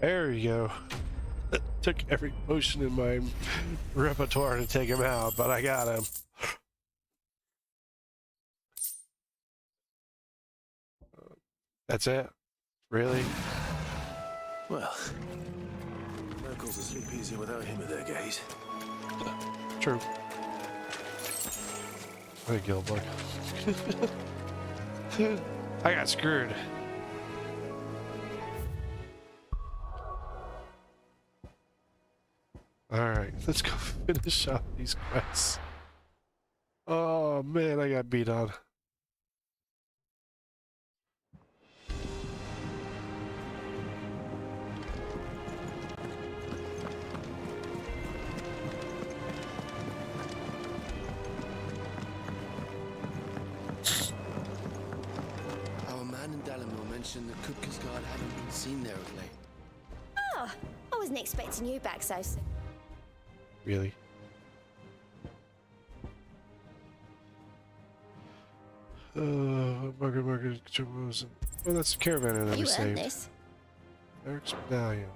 There you go. took every potion in my repertoire to take him out, but I got him. That's it? Really? Well, locals will sleep easier without him at their gate. True. What a gill bug. I got screwed. Alright, let's go finish off these quests. Oh man, I got beat on. Our man in Dalamore mentioned that Kupka's guard haven't been seen there of late. Oh, I wasn't expecting you back so soon. Really? Margaret, oh, that's the caravan that we You earned saved. this. Eric's medallion.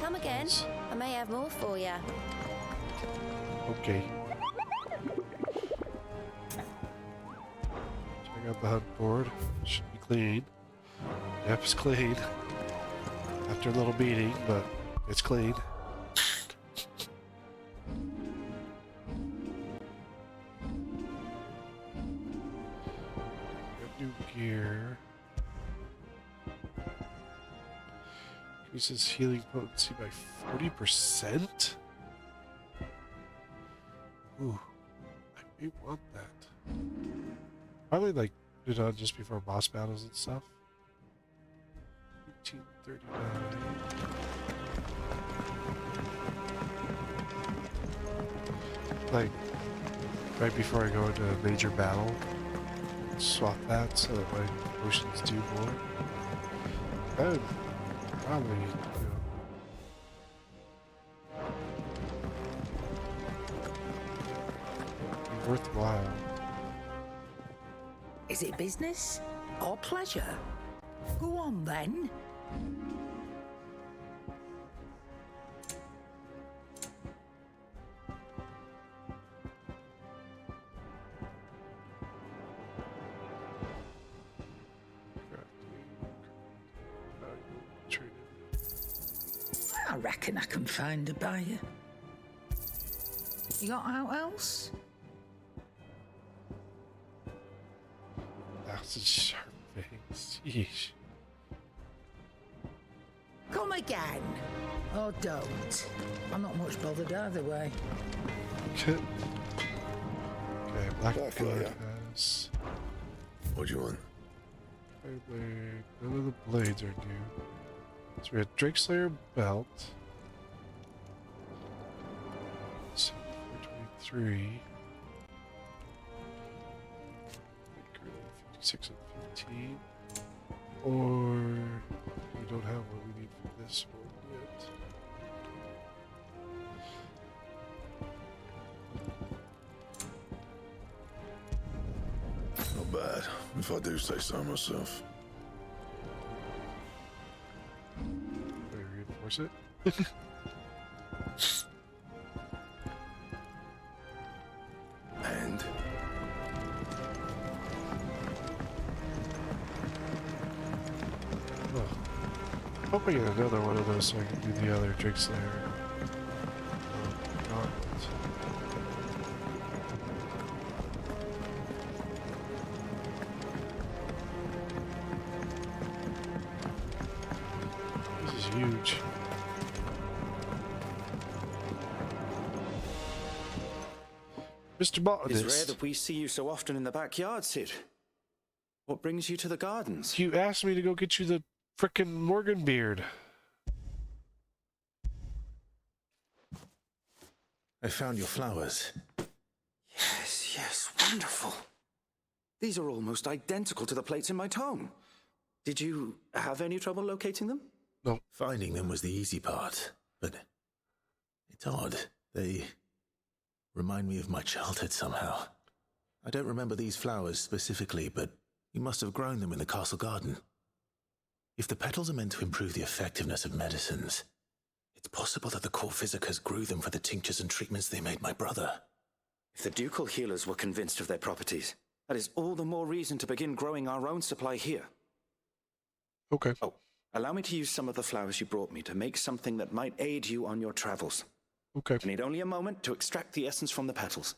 Come again. I may have more for you. Okay. Check out the HUD board. Should be clean. Yep, it's clean. After a little beating, but it's clean. New gear. Increases healing potency by 40%? Ooh, I may want that. Probably like put it on just before boss battles and stuff. 1839. Like right before I go into a major battle, swap that so that my potions do more. That would probably, be worthwhile. Is it business or pleasure? Go on then. I reckon I can find a buyer. You got out else? That's a sharp face. Yeesh. Come again. Or don't. I'm not much bothered either way. Okay, Blackguard has... What do you want? None of the blades are new. So we had Drakeslayer belt. 423. 56 and 15. Or we don't have what we need for this one yet. Not bad, if I do say so myself. Reinforce it. And hope I get another one of those so I can do the other Drakeslayer. This is huge. Mr. Botanist. It's rare that we see you so often in the backyard, Sid. What brings you to the gardens? You asked me to go get you the frickin' Morgan beard. I found your flowers. Yes, wonderful. These are almost identical to the plates in my tome. Did you have any trouble locating them? No. Finding them was the easy part, but it's odd. They remind me of my childhood somehow. I don't remember these flowers specifically, but you must have grown them in the castle garden. If the petals are meant to improve the effectiveness of medicines, it's possible that the core physicers grew them for the tinctures and treatments they made my brother. If the ducal healers were convinced of their properties, that is all the more reason to begin growing our own supply here. Okay. Oh, allow me to use some of the flowers you brought me to make something that might aid you on your travels. Okay. I need only a moment to extract the essence from the petals.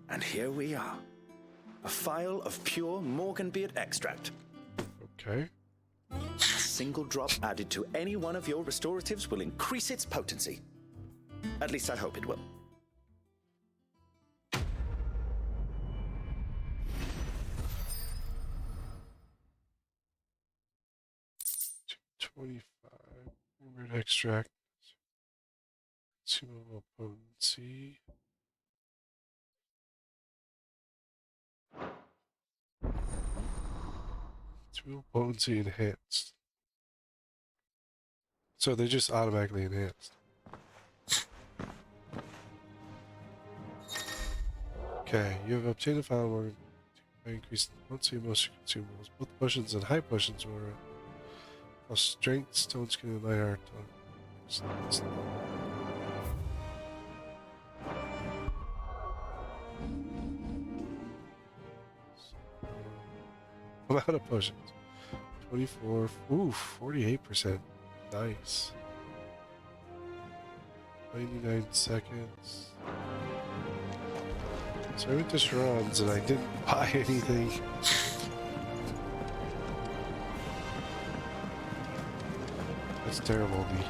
And here we are. A phial of pure Morganbeard extract. Okay. A single drop added to any one of your restoratives will increase its potency. At least I hope it will. $25. Morganbeard extract. Consumable potency. It's real potency enhanced. So they just automatically enhanced. Okay, you have obtained a file where increase the potency of most consumables. Both potions and high potions were strength, stone skin, and light heart. I'm out of potions. 24. Ooh, 48%. Nice. 99 seconds. So I went to Sharon's and I didn't buy anything. That's terrible of me.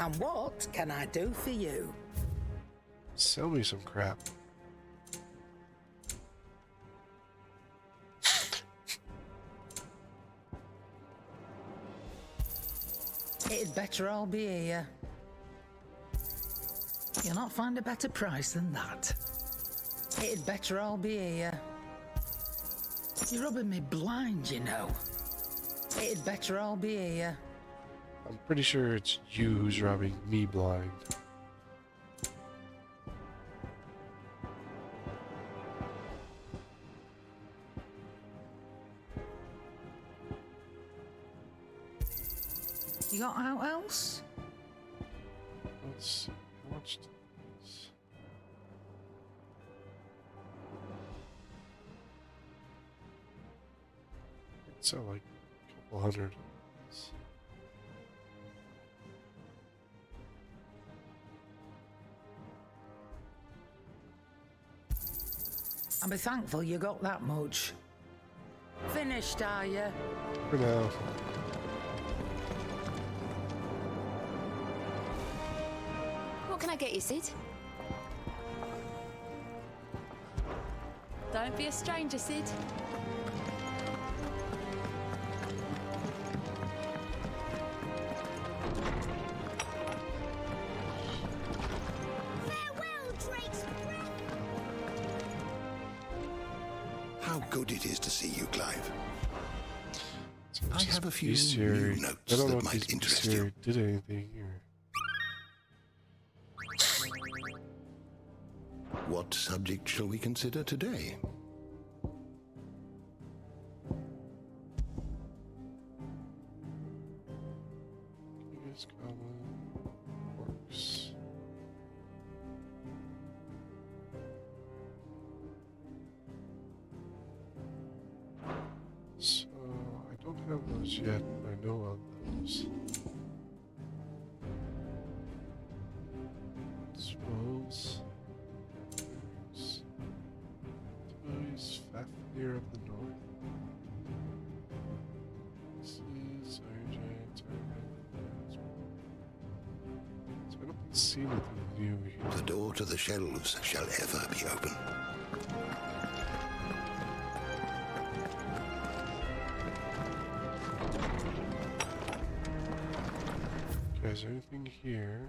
And what can I do for you? Sell me some crap. It'd better all be here. You'll not find a better price than that. It'd better all be here. You're rubbing me blind, you know. It'd better all be here. I'm pretty sure it's you who's rubbing me blind. You got out else? Let's see. How much did this? It's like a couple hundred. I'll be thankful you got that much. Finished, are you? For now. What can I get you, Sid? Don't be a stranger, Sid. How good it is to see you, Clive. I Just have a few bestiary. new I notes don't know that if might these interest bestiary you. did anything here. What subject shall we consider today? Curious common works. So I don't have those yet, but I know of those. Scrolls. Tiberius Fafnir of the North. Seas, Iron Giants, Iron Giants. So I don't see anything new here. The door to the shelves shall ever be open. Okay, is there anything here?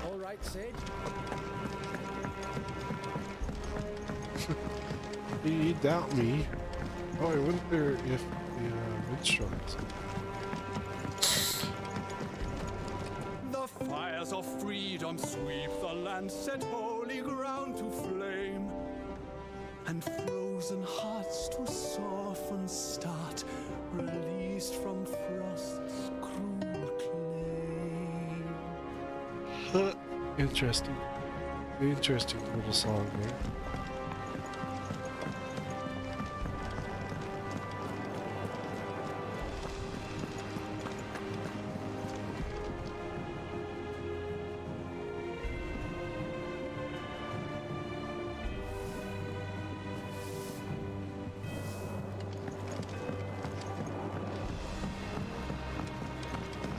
All right, Sage. You doubt me. Oh, I wonder if the minstrels. The fires of freedom sweep the land, set holy ground to flame, and frozen hearts to soften start, released from frost's cruel claim. Interesting. Interesting little song there.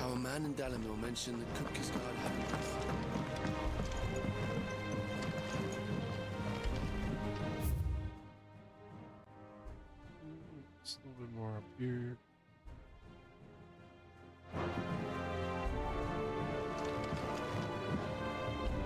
Our man in Dalamil mentioned the cookies guard having Just a little bit more up here.